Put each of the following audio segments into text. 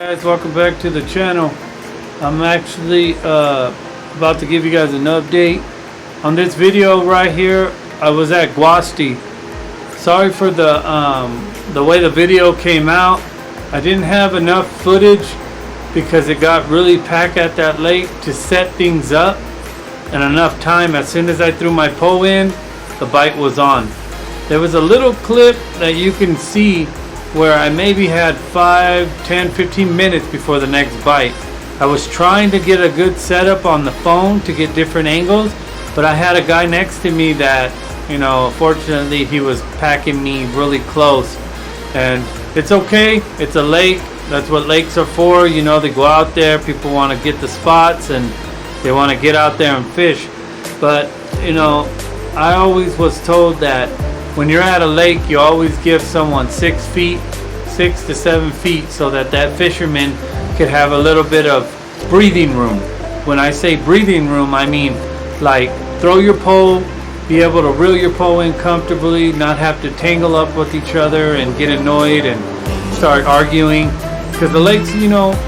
Guys, welcome back to the channel. I'm actually about to give you guys an update on this video right here. I was at Guasti. Sorry for the way the video came out. I didn't have enough footage because it got really packed at that lake to set things up, and enough time. As soon as I threw my pole in, the bite was on. There was a little clip that you can see where I maybe had 5, 10, 15 minutes before the next bite. I was trying to get a good setup on the phone to get different angles, but I had a guy next to me that, fortunately he was packing me really close. And it's okay, it's a lake, that's what lakes are for. They go out there, people want to get the spots and they want to get out there and fish. But I always was told that when you're at a lake, you always give someone 6 to 7 feet, so that fisherman could have a little bit of breathing room. When I say breathing room, I mean like throw your pole, be able to reel your pole in comfortably, not have to tangle up with each other and get annoyed and start arguing. Because the lakes,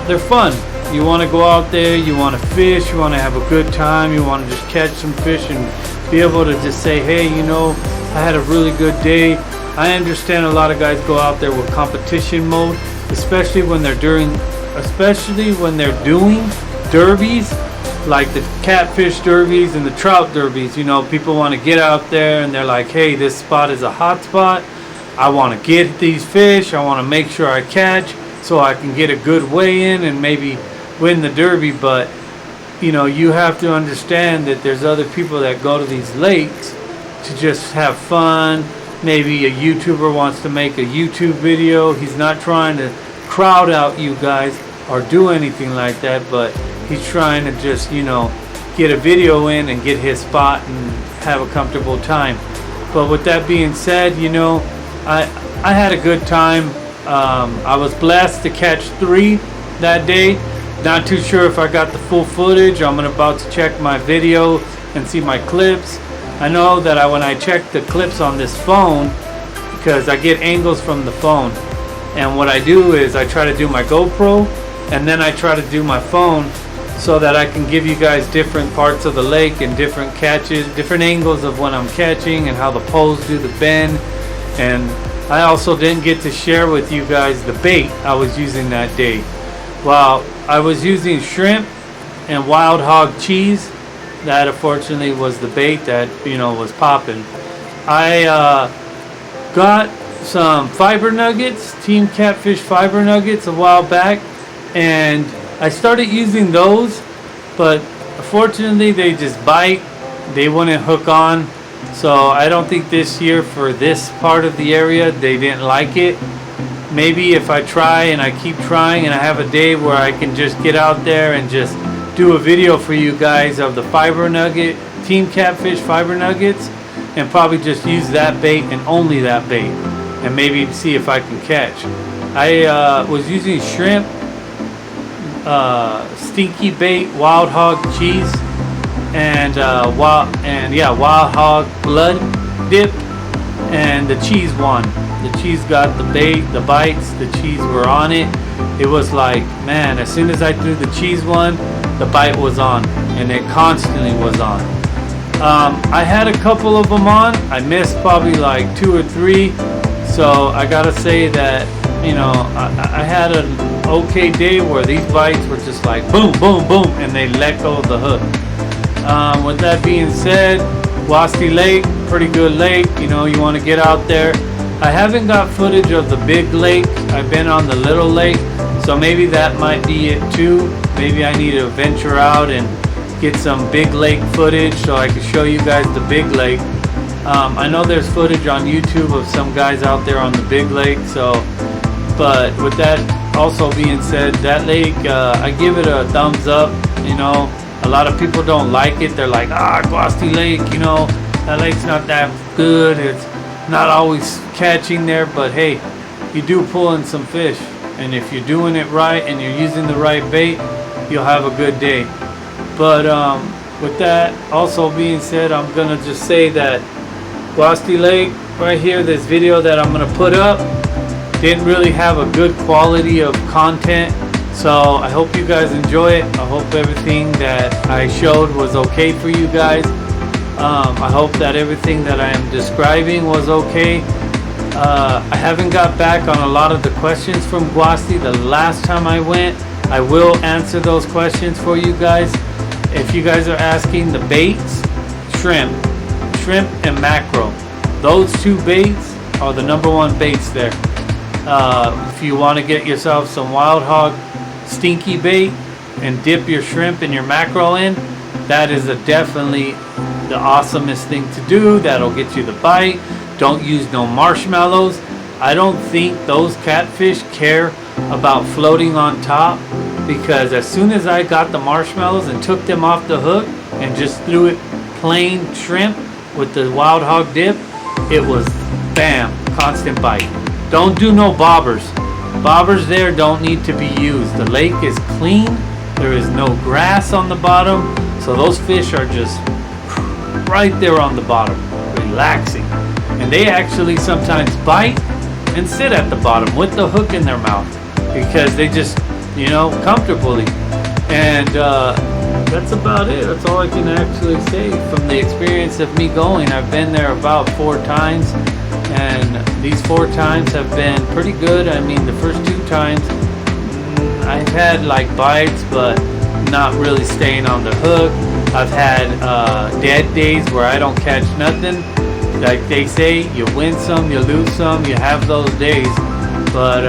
they're fun. You want to go out there, you want to fish, you want to have a good time, you want to just catch some fish and be able to just say, hey, I had a really good day. I understand a lot of guys go out there with competition mode, especially when they're doing derbies, like the catfish derbies and the trout derbies. People want to get out there and they're like, hey, this spot is a hot spot. I want to get these fish. I want to make sure I catch so I can get a good weigh in and maybe win the derby. But you have to understand that there's other people that go to these lakes to just have fun. Maybe a YouTuber wants to make a YouTube video. He's not trying to crowd out you guys or do anything like that, but he's trying to just get a video in and get his spot and have a comfortable time. But with that being said, I had a good time. I was blessed to catch 3 that day. Not too sure if I got the full footage. I'm about to check my video and see my clips. I know that when I check the clips on this phone, because I get angles from the phone, and what I do is I try to do my GoPro and then I try to do my phone so that I can give you guys different parts of the lake and different catches, different angles of when I'm catching and how the poles do the bend. And I also didn't get to share with you guys the bait I was using that day. Well, I was using shrimp and wild hog cheese. That unfortunately was the bait that was popping. I got some fiber nuggets, Team Catfish fiber nuggets, a while back, and I started using those, but unfortunately they just bite. They wouldn't hook on. So I don't think this year for this part of the area they didn't like it. Maybe if I try and I keep trying and I have a day where I can just get out there and just do a video for you guys of the fiber nugget, Team Catfish fiber nuggets, and probably just use that bait and only that bait, and maybe see if I can catch. I was using shrimp, stinky bait, wild hog cheese, and wild hog blood dip, and the cheese won. The cheese got the bait, the bites, the cheese were on it. It was like, man, as soon as I threw the cheese one, the bite was on, and it constantly was on. I had a couple of them on. I missed probably like 2 or 3. So I gotta say that, I had an okay day where these bites were just like boom, boom, boom, and they let go of the hook. With that being said, Guasti Lake, pretty good lake. You want to get out there. I haven't got footage of the big lake. I've been on the little lake, so maybe that might be it too. Maybe I need to venture out and get some big lake footage so I can show you guys the big lake. I know there's footage on YouTube of some guys out there on the big lake. But with that also being said, that lake, I give it a thumbs up. A lot of people don't like it. They're like, Guasti Lake, that lake's not that good. It's not always catching there, but hey, you do pull in some fish, and if you're doing it right and you're using the right bait, you'll have a good day. But with that also being said, I'm gonna just say that Guasti Lake right here, this video that I'm gonna put up, didn't really have a good quality of content So I hope you guys enjoy it. I hope everything that I showed was okay for you guys. I hope that everything that I am describing was okay. I haven't got back on a lot of the questions from Guasti the last time I went. I will answer those questions for you guys. If you guys are asking the baits, shrimp and mackerel, those two baits are the number one baits there. If you want to get yourself some wild hog stinky bait and dip your shrimp and your mackerel in, that is definitely the awesomest thing to do. That'll get you the bite. Don't use no marshmallows. I don't think those catfish care about floating on top, because as soon as I got the marshmallows and took them off the hook and just threw it plain shrimp with the wild hog dip, it was bam, constant bite. Don't do no bobbers. Bobbers there don't need to be used. The lake is clean. There is no grass on the bottom, so those fish are just right there on the bottom, relaxing. And they actually sometimes bite and sit at the bottom with the hook in their mouth because they just, comfortably. And that's about it. That's all I can actually say from the experience of me going. I've been there about 4 times, and these 4 times have been pretty good. I mean, the first 2 times I've had like bites, but not really staying on the hook. I've had dead days where I don't catch nothing. Like they say, you win some, you lose some, you have those days. But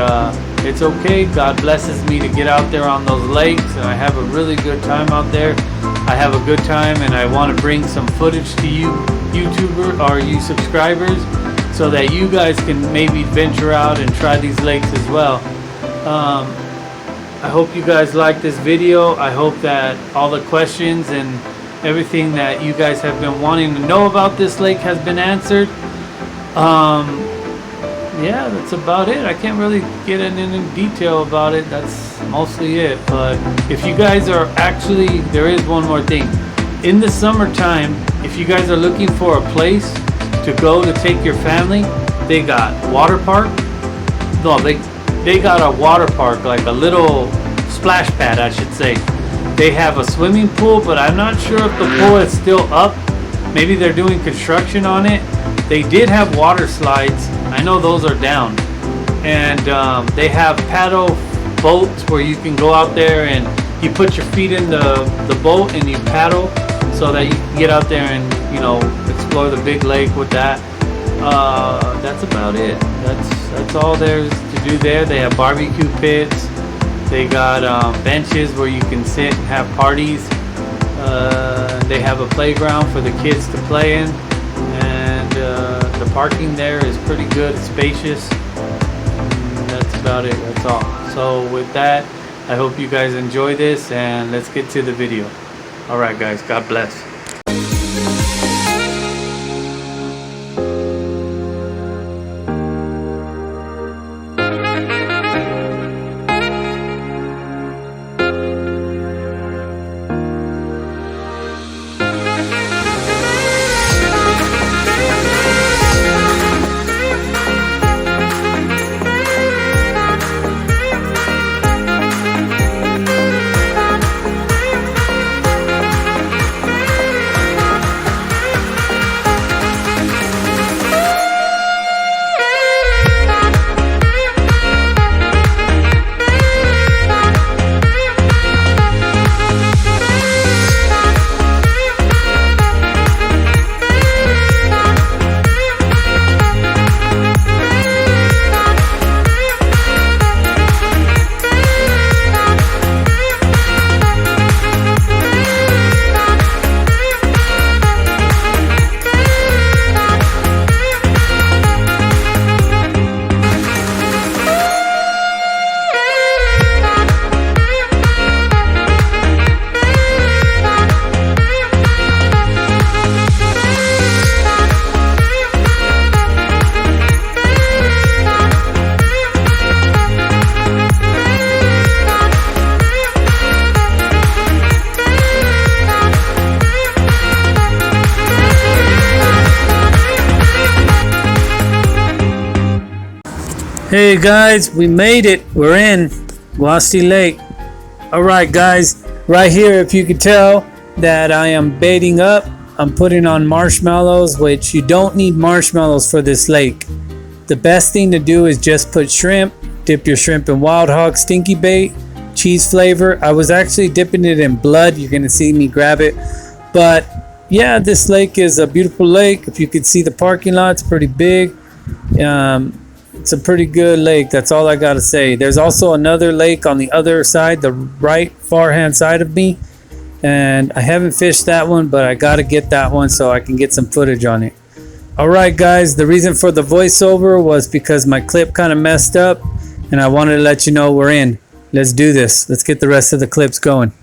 it's okay. God blesses me to get out there on those lakes, and I have a really good time out there. I have a good time, and I want to bring some footage to you YouTuber or you subscribers, so that you guys can maybe venture out and try these lakes as well. I hope you guys like this video. I hope that all the questions and everything that you guys have been wanting to know about this lake has been answered. Yeah, that's about it. I can't really get in detail about it. That's mostly it. But if you guys are actually, there is one more thing. In the summertime, if you guys are looking for a place to go to take your family, they got water park. No, they got a water park, like a little splash pad, I should say. They have a swimming pool, but I'm not sure if the pool is still up. Maybe they're doing construction on it. They did have water slides. I know those are down. And they have paddle boats where you can go out there and you put your feet in the boat and you paddle, so that you can get out there and explore the big lake with that. That's about it. That's all there's to do there. They have barbecue pits. They got benches where you can sit and have parties. They have a playground for the kids to play in, and the parking there is pretty good. It's spacious. And that's about it. That's all. So with that, I hope you guys enjoy this, and let's get to the video. All right, guys. God bless. Hey guys, we made it. We're in Guasti Lake. Alright guys, right here if you can tell that I am baiting up, I'm putting on marshmallows, which you don't need marshmallows for this lake. The best thing to do is just put shrimp, dip your shrimp in Wild Hog stinky bait, cheese flavor. I was actually dipping it in blood, you're gonna see me grab it. But yeah, this lake is a beautiful lake. If you could see the parking lot, it's pretty big. It's a pretty good lake, that's all I gotta say. There's also another lake on the other side, the right far hand side of me, and I haven't fished that one, but I gotta get that one so I can get some footage on it. Alright guys, the reason for the voiceover was because my clip kind of messed up and I wanted to let you know we're in. Let's do this. Let's get the rest of the clips going.